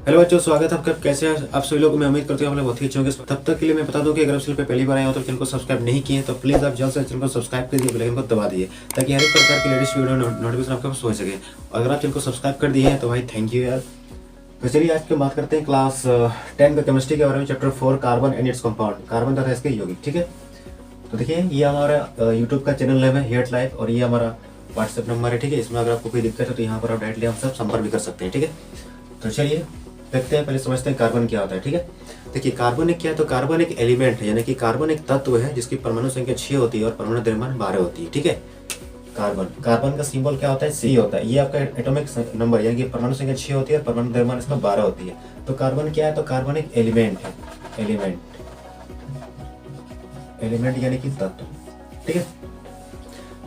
Hello बच्चों, स्वागत है आपका। कैसे हैं आप सभी लोग। मैं उम्मीद करती हूँ आप लोग बहुत ही अच्छे होंगे। तब तक के लिए मैं बता दूं कि अगर आप चैनल पे पहली बार आए हो तो चैनल को सब्सक्राइब नहीं किए तो प्लीज़ आप जल्द से चैनल को सब्सक्राइब कर दिए, बेल आइकन को दबा दिए ताकि हर एक प्रकार की लेटेस्ट वीडियो नोटिफिकेशन आपके पास हो सके। अगर आप चैनल को सब्सक्राइब कर दिए हैं तो भाई थैंक यू यार। तो चलिए आज की बात करते हैं क्लास 10 का केमिस्ट्री के बारे में, chapter 4 carbon and its compound, carbon तथा इसके यौगिक। ठीक है, तो देखिए ये हमारा यूट्यूब का चैनल नेम है हियट लाइफ और ये हमारा व्हाट्सएप नंबर है। ठीक है, इसमें अगर आपको कोई दिक्कत है तो यहाँ पर आप डायरेक्टली हम सब संपर्क भी कर सकते हैं। ठीक है, तो चलिए देखते हैं, पहले समझते हैं कार्बन क्या होता है। ठीक है, देखिए कार्बन एक क्या है, तो कार्बन एक एलिमेंट है, यानी कि कार्बन एक तत्व है जिसकी परमाणु संख्या 6 होती है और परमाणु द्रव्यमान 12 होती है। ठीक है, कार्बन का सिंबल क्या होता है, सी होता है। ये आपका एटॉमिक नंबर यानी कि परमाणु संख्या 6 होती है और परमाणु द्रव्यमान इसका 12 होती है। तो कार्बन क्या है, तो कार्बन एक एलिमेंट है, एलिमेंट यानी कि तत्व। ठीक है,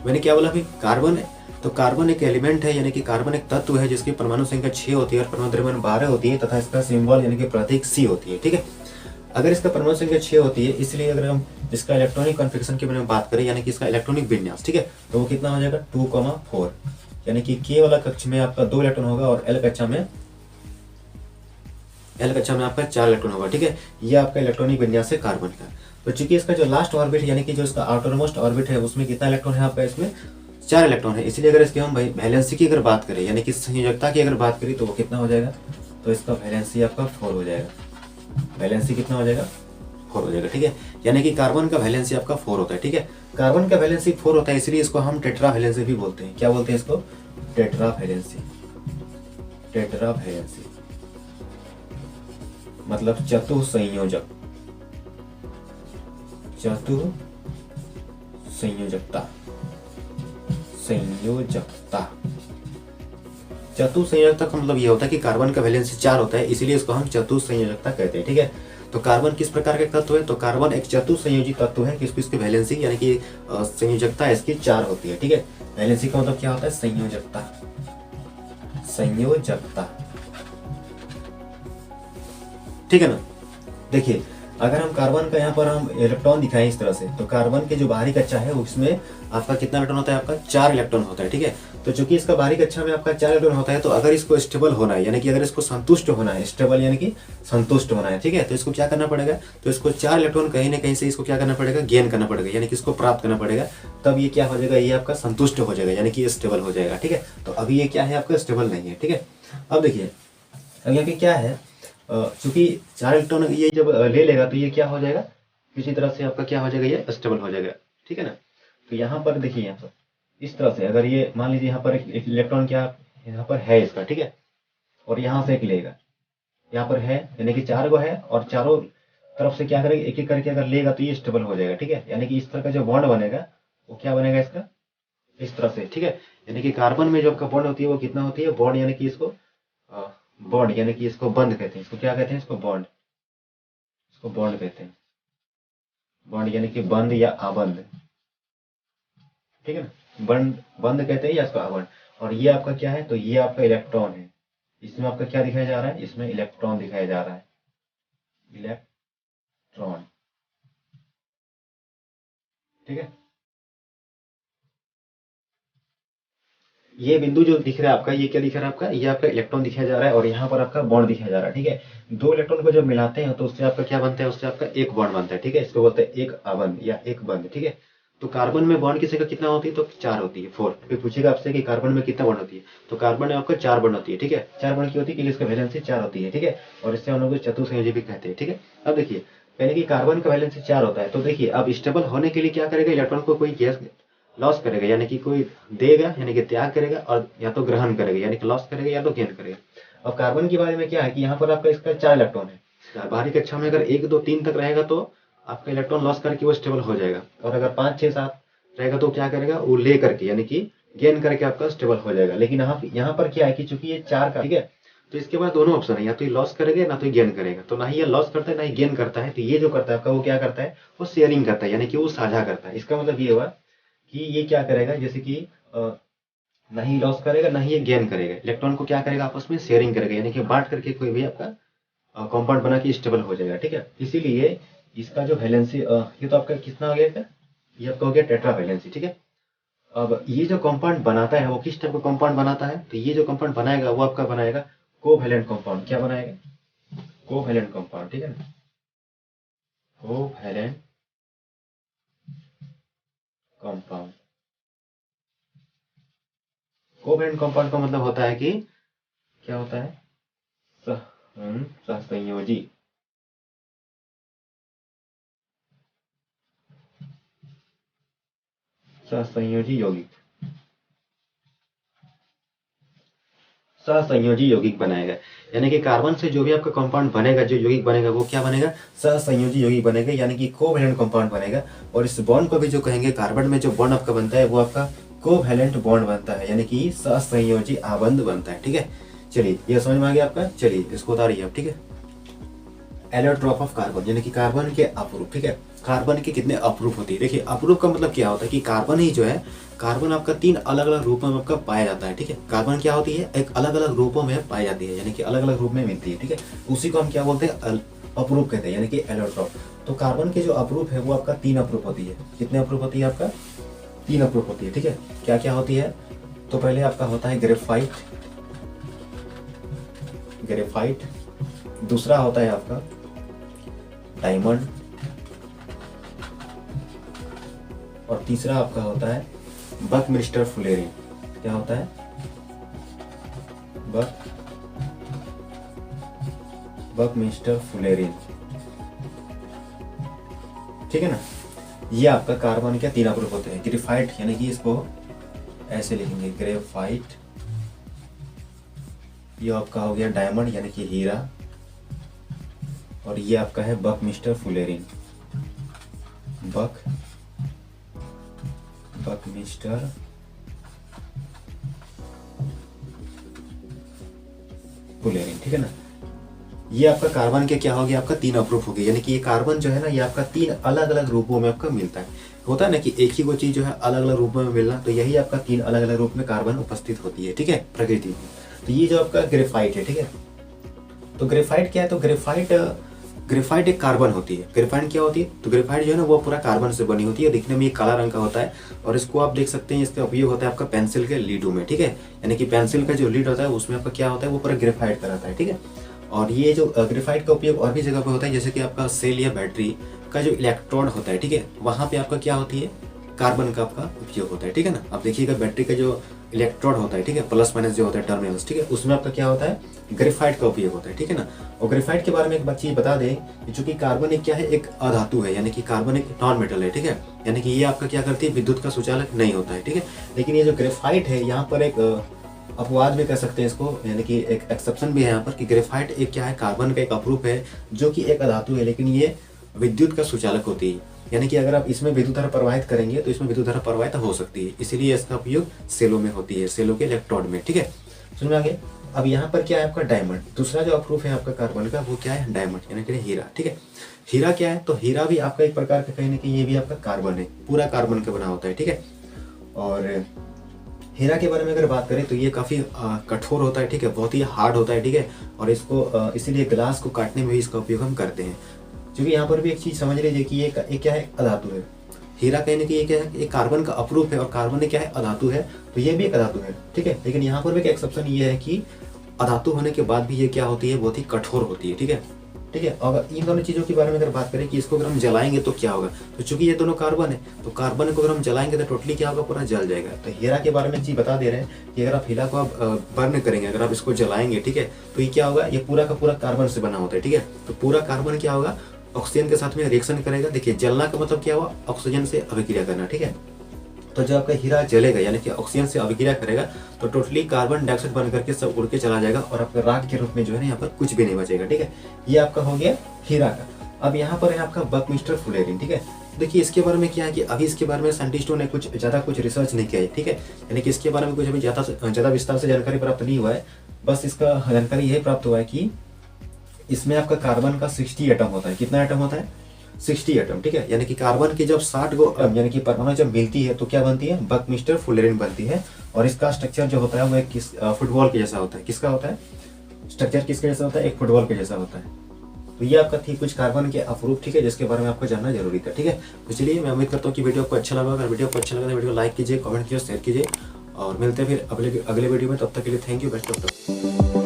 मैंने क्या बोला अभी, कार्बन है तो कार्बन एक एलिमेंट है यानी कि कार्बन एक तत्व है जिसकी परमाणु संख्या 6 होती है और परमाणु द्रव्यमान 12 होती है तथा इसका सिंबल यानी कि प्रतीक सी होती है। ठीक है, अगर इसका परमाणु संख्या 6 होती है, इसलिए अगर हम इसका इलेक्ट्रॉनिक कॉन्फिगरेशन के बारे में बात करें यानी कि इसका इलेक्ट्रॉनिक विन्यास, ठीक है, तो वो कितना हो जाएगा 2,4, यानी कि के वाला कक्ष में आपका 2 इलेक्ट्रॉन होगा और एल कक्षा में आपका 4 इलेक्ट्रॉन होगा। ठीक है, ये आपका इलेक्ट्रॉनिक विन्यास है कार्बन का। तो चूंकि इसका जो लास्ट ऑर्बिट यानी कि जो इसका आउटरमोस्ट ऑर्बिट है उसमें कितना इलेक्ट्रॉन है आपका, इसमें 4 इलेक्ट्रॉन है। इसलिए अगर इसकी हम वैलेंसी की अगर बात करें यानी कि संयोजकता की अगर बात करें तो वो कितना हो जाएगा, तो इसका वैलेंसी आपका 4 हो जाएगा। वैलेंसी कितना हो जाएगा, 4 हो जाएगा। ठीक है, यानी कि कार्बन का वैलेंसी आपका 4 होता है। ठीक है, कार्बन का वैलेंसी 4 होता है, इसलिए इसको हम टेट्रा वैलेंसी भी बोलते हैं। क्या बोलते हैं इसको, टेट्रा वैलेंसी। टेट्रा वैलेंसी मतलब चतुसंयोजक, चतुसंयोजकता, चतुसंयोजकता का मतलब ये होता है कि कार्बन का वैलेंसी 4 होता है, इसीलिए इसको हम चतुसंयोजकता कहते हैं। ठीक है, तो कार्बन किस प्रकार का तत्व है, तो कार्बन एक चतुसंयोजी तत्व है किसकी, इसकी वैलेंसी यानी कि संयोजकता इसकी 4 होती है। ठीक है, वैलेंसी का मतलब क्या होता है, संयोजकता, संयोजकता। ठीक है ना, देखिए अगर हम कार्बन का यहाँ पर हम इलेक्ट्रॉन दिखाएं इस तरह से, तो कार्बन के जो बाहरी कक्षा है उसमें आपका कितना इलेक्ट्रॉन होता है, आपका 4 इलेक्ट्रॉन होता है। ठीक है, तो चूंकि इसका बाहरी कक्षा में आपका 4 इलेक्ट्रॉन होता है, तो अगर इसको स्टेबल होना है यानी कि अगर इसको संतुष्ट होना है, स्टेबल यानी कि संतुष्ट होना है, ठीक है, तो इसको क्या करना पड़ेगा, तो इसको 4 इलेक्ट्रॉन कहीं ना कहीं से इसको क्या करना पड़ेगा, गेन करना पड़ेगा, यानी कि इसको प्राप्त करना पड़ेगा। तब ये क्या हो जाएगा, ये आपका संतुष्ट हो जाएगा यानी कि स्टेबल हो जाएगा। ठीक है, तो अभी ये क्या है, आपका स्टेबल नहीं है। ठीक है, अब देखिए अब यहाँ पे क्या है, चूंकि 4 इलेक्ट्रॉन ये जब ले लेगा तो ये क्या हो जाएगा, किसी तरह से आपका क्या हो जाएगा, ये स्टेबल हो जाएगा। ठीक है ना, तो यहाँ पर देखिए यहाँ पर इस तरह से अगर ये मान लीजिए यहाँ पर एक इलेक्ट्रॉन क्या यहाँ पर है इसका, ठीक है, और यहाँ से एक लेगा, यहाँ पर है यानी कि 4 गो है और चारों तरफ से क्या करेगा, एक एक करके अगर लेगा तो ये स्टेबल हो जाएगा। ठीक है, यानी कि इस तरह का जो बॉन्ड बनेगा वो क्या बनेगा इसका, इस तरह से। ठीक है, यानी कि कार्बन में जो आपका बॉन्ड होती है वो कितना होती है, बॉन्ड यानी कि इसको बॉन्ड यानी कि इसको बंद कहते हैं, इसको क्या कहते हैं, इसको बॉन्ड, इसको बॉन्ड कहते हैं। बॉन्ड यानी कि बंद या आबंद। ठीक है ना, बंद कहते हैं या इसको आबंद। और ये आपका क्या है, तो ये आपका इलेक्ट्रॉन है, इसमें आपका क्या दिखाया जा रहा है, इसमें इलेक्ट्रॉन दिखाया जा रहा है, इलेक्ट्रॉन। ठीक है, ये बिंदु जो दिख रहा है आपका, ये क्या दिख रहा है आपका, ये आपका इलेक्ट्रॉन दिखाया जा रहा है और यहाँ पर आपका बॉन्ड दिखाया जा रहा है। ठीक है, 2 इलेक्ट्रॉन को जब मिलाते हैं तो उससे आपका क्या बनता है, उससे आपका एक बॉन्ड बनता है। ठीक है, इसको बोलते हैं एक आबंद या एक बंद। ठीक है, तो कार्बन में बॉन्ड की संख्या कितना होती है, तो 4 होती है, 4। फिर पूछेगा आपसे कि कार्बन में कितना बॉन्ड होती है, तो कार्बन में आपका 4 बॉन्ड होती है। ठीक है, 4 बॉन्ड की होती है क्योंकि इसका वैलेंसी 4 होती है। ठीक है, और इससे हम लोग चतुसंयोजी भी कहते हैं। ठीक है, अब देखिए पहले कि कार्बन का वैलेंसी 4 होता है, तो देखिए अब स्टेबल होने के लिए क्या करेगा, इलेक्ट्रॉन को कोई गैस लॉस करेगा, यानी कि कोई देगा यानी कि त्याग करेगा, और या तो ग्रहण करेगा यानी कि लॉस करेगा या तो गेन करेगा। अब कार्बन के बारे में क्या है कि यहाँ पर आपका इसका 4 इलेक्ट्रॉन है, बाहरी कक्षा में अगर 1 2 3 तक रहेगा तो आपका इलेक्ट्रॉन लॉस करके वो स्टेबल हो जाएगा, और अगर 5 6 7 रहेगा तो क्या करेगा, वो ले करके यानी कि गेन करके आपका स्टेबल हो जाएगा। लेकिन यहाँ पर क्या है कि चूंकि ये 4 का, ठीक है, तो इसके बाद दोनों ऑप्शन है, या तो ये लॉस करेगा ना तो ये गेन करेगा। तो ना ही ये लॉस करता है ना ही गेन करता है, तो ये जो करता है आपका वो क्या करता है, वो शेयरिंग करता है यानी कि वो साझा करता है। इसका मतलब ये हुआ कि ये क्या करेगा, जैसे कि ना ही लॉस करेगा ना ही ये गेन करेगा, इलेक्ट्रॉन को क्या करेगा, आपस में शेयरिंग करेगा यानी कि बांट करके कोई भी आपका कंपाउंड बना के स्टेबल हो जाएगा। ठीक है, इसीलिए इसका जो वैलेंसी ये तो आपका कितना हो गया क्या, ये आपका हो गया टेट्रा वैलेंसी। ठीक है, अब ये जो कंपाउंड बनाता है वो किस टाइप का कंपाउंड बनाता है, तो ये जो कंपाउंड बनाएगा वो आपका बनाएगा कोवैलेंट कंपाउंड। क्या बनाएगा, कोवैलेंट कंपाउंड, ठीक है ना, कोवैलेंट कंपाउंड। कोवैलेंट कंपाउंड का मतलब होता है कि क्या होता है, सहसंयोजी, सहसंयोजी यौगिक, सहसंयोजी यौगिक बनाएगा। यानी कि कार्बन से जो भी आपका कंपाउंड बनेगा, जो यौगिक बनेगा वो क्या बनेगा, सहसंयोजी यौगिक बनेगा, यानी कि कोवैलेंट कंपाउंड बनेगा। और इस बॉन्ड को भी जो कहेंगे, कार्बन में जो बॉन्ड आपका बनता है वो आपका कोवैलेंट बॉन्ड बनता है, यानी कि सहसंयोजी आबंध बनता है, ठीक है। चलिए ये समझ में आ गया आपका। चलिए इसको उतारिए आप, ठीक है। एलोट्रॉप ऑफ कार्बन, यानी कि कार्बन के अपरूप, ठीक है। कार्बन के कितने अपरूप होती है, देखिए अपरूप का मतलब क्या होता है कि कार्बन ही जो है, कार्बन आपका 3 अलग अलग रूपों में आपका पाया जाता है, ठीक है। कार्बन क्या होती है, एक अलग अलग रूपों में पाई जाती है, यानी कि अलग अलग रूप में मिलती है, ठीक है। उसी को हम क्या बोलते हैं, अपरूप कहते हैं, यानी कि एलोट्रॉप। तो कार्बन के जो अपरूप है वो आपका 3 अपरूप होती है। कितने अपरूप होती है आपका, 3 अपरूप होती है, ठीक है। क्या क्या होती है, तो पहले आपका होता है ग्रेफाइट, ग्रेफाइट। दूसरा होता है आपका डायमंड, और तीसरा आपका होता है बकमिस्टर फुलेरिन। क्या होता है, बकमिस्टर फुलेरिन, ठीक है ना। ये आपका कार्बन के 3 अपरूप होते हैं। ग्रेफाइट, यानी कि इसको ऐसे लिखेंगे ग्रेफाइट। ये आपका हो गया डायमंड, यानी कि हीरा, और ये आपका है बकमिस्टर फुलेरिन, बकमिस्टर फुलेरिन, ठीक है ना। ये आपका कार्बन के क्या हो गया, आपका 3 अपरूप हो गया, यानी कि ये कार्बन जो है ना, ये आपका 3 अलग अलग रूपों में आपका मिलता है। होता है ना कि एक ही वो चीज जो है अलग अलग रूपों में मिलना, तो यही आपका 3 अलग अलग रूप में कार्बन उपस्थित होती है, ठीक है, प्रकृति में। तो ये जो आपका ग्रेफाइट है, ठीक है। तो ग्रेफाइट क्या है, तो ग्रेफाइट एक कार्बन होती है। ग्रेफाइट क्या होती है, तो ग्रेफाइट जो है ना वो पूरा कार्बन से बनी होती है, दिखने में ये काला रंग का होता है। और इसको आप देख सकते हैं, इसका उपयोग होता है आपका पेंसिल के लीडों में, ठीक है। यानी कि पेंसिल का जो लीड होता है उसमें आपका क्या होता है, वो पूरा ग्रेफाइट का रहता है, ठीक है। और ये जो ग्रेफाइट का उपयोग और भी जगह पे होता है, जैसे कि आपका सेल या बैटरी का जो इलेक्ट्रोड होता है, ठीक है, वहां पे आपका क्या होती है, कार्बन का आपका उपयोग होता है, ठीक है ना। आप देखिएगा बैटरी का जो इलेक्ट्रोड होता है, ठीक है, प्लस माइनस जो होता है टर्मिनल्स, ठीक है, उसमें आपका क्या होता है, ग्रेफाइट का उपयोग होता है, ठीक है ना। और ग्रेफाइट के बारे में एक बात चीज बता दें कि चूंकि कार्बन एक क्या है, एक अधातु है, यानी कि कार्बन एक नॉन मेटल है, ठीक है। यानी कि ये आपका क्या करती है, विद्युत का सुचालक नहीं होता है, ठीक है। लेकिन ये जो ग्रेफाइट है, यहाँ पर एक अपवाद भी कह सकते हैं इसको, यानी कि एक एक्सेप्शन भी है यहाँ पर, कि ग्रेफाइट एक क्या है, कार्बन का एक अपरूप है, जो कि एक अधातु है, लेकिन ये विद्युत का सुचालक होती है। यानी कि अगर आप इसमें विद्युत धारा प्रवाहित करेंगे तो इसमें विद्युत धारा प्रवाहित हो सकती है, इसीलिए इसका उपयोग सेलों में होती है, सेलों के इलेक्ट्रोड में, ठीक है। समझ में आ गया। अब यहाँ पर क्या है आपका डायमंड, दूसरा जो अपरूप है आपका कार्बन का वो क्या है, डायमंड, यानी कि हीरा, ठीक है। हीरा क्या है, तो हीरा भी आपका एक प्रकार का, कहीं ना कहीं ये भी आपका कार्बन है, पूरा कार्बन का बना होता है, ठीक है। और हीरा के बारे में अगर बात करें तो ये काफ़ी कठोर होता है, ठीक है, बहुत ही हार्ड होता है, ठीक है। और इसको इसीलिए ग्लास को काटने में भी इसका उपयोग हम करते हैं। क्योंकि यहाँ पर भी एक चीज़ समझ लीजिए कि ये क्या है, अधातु है। हीरा कहने की ये क्या है, ये कार्बन का अपरूप है, और कार्बन क्या है, अधातु है, तो ये भी एक अधातु है, ठीक है। लेकिन यहाँ पर भी एक एक्सेप्शन ये है कि अधातु होने के बाद भी ये क्या होती है, बहुत ही कठोर होती है, ठीक है, ठीक है। और इन दोनों चीज़ों के बारे में अगर बात करें कि इसको अगर हम जलाएंगे तो क्या होगा, तो चूंकि ये दोनों कार्बन है, तो कार्बन को अगर हम जलाएंगे तो टोटली क्या होगा, पूरा जल जाएगा। तो हीरा के बारे में एक चीज़ बता दे रहे हैं कि अगर आप हीरा को आप बर्न करेंगे, अगर आप इसको जलाएंगे, ठीक है, तो ये क्या होगा, ये पूरा का पूरा कार्बन से बना होता है, ठीक है। तो पूरा कार्बन क्या होगा, ऑक्सीजन के साथ में रिएक्शन करेगा। देखिए जलना का मतलब क्या हुआ, ऑक्सीजन से अभिक्रिया करना, ठीक है। तो जब आपका हीरा जलेगा, यानी कि ऑक्सीजन से अभिक्रिया करेगा, तो टोटली कार्बन डाइऑक्साइड बन करके सब उड़ के चला जाएगा, और आपका राख के रूप में जो है ना यहाँ पर कुछ भी नहीं बचेगा, ठीक है। ये आपका हो गया हीरा का। अब यहाँ पर है आपका बकमिस्टर फुलेरिन, ठीक है। देखिए इसके बारे में क्या है कि अभी इसके बारे में साइंटिस्टों ने कुछ ज़्यादा रिसर्च नहीं किया है, ठीक है। यानी कि इसके बारे में कुछ अभी ज़्यादा विस्तार से जानकारी प्राप्त नहीं हुआ है। बस इसका जानकारी यही प्राप्त हुआ है कि इसमें आपका कार्बन का 60 एटम होता है। कितना एटम होता है, 60 एटम, ठीक है। यानी कि कार्बन की जब 60 गो यानी कि परमाणु जब मिलती है तो क्या बनती है, बकमिस्टर फुलेरिन बनती है। और इसका स्ट्रक्चर जो होता है वो एक फुटबॉल के जैसा होता है। किसका होता है स्ट्रक्चर, किसके जैसा होता है, एक फुटबॉल के जैसा होता है। तो ये आपका थी कुछ कार्बन के अपरूप, ठीक है, जिसके बारे में आपको जानना जरूरी था, ठीक है। तो चलिए मैं उम्मीद करता हूँ कि वीडियो आपको अच्छा लगा। अगर वीडियो आपको अच्छा लगा तो वीडियो लाइक कीजिए, कमेंट कीजिए, शेयर कीजिए, और मिलते हैं फिर अगले वीडियो में। तब तक के लिए thank you, best of luck.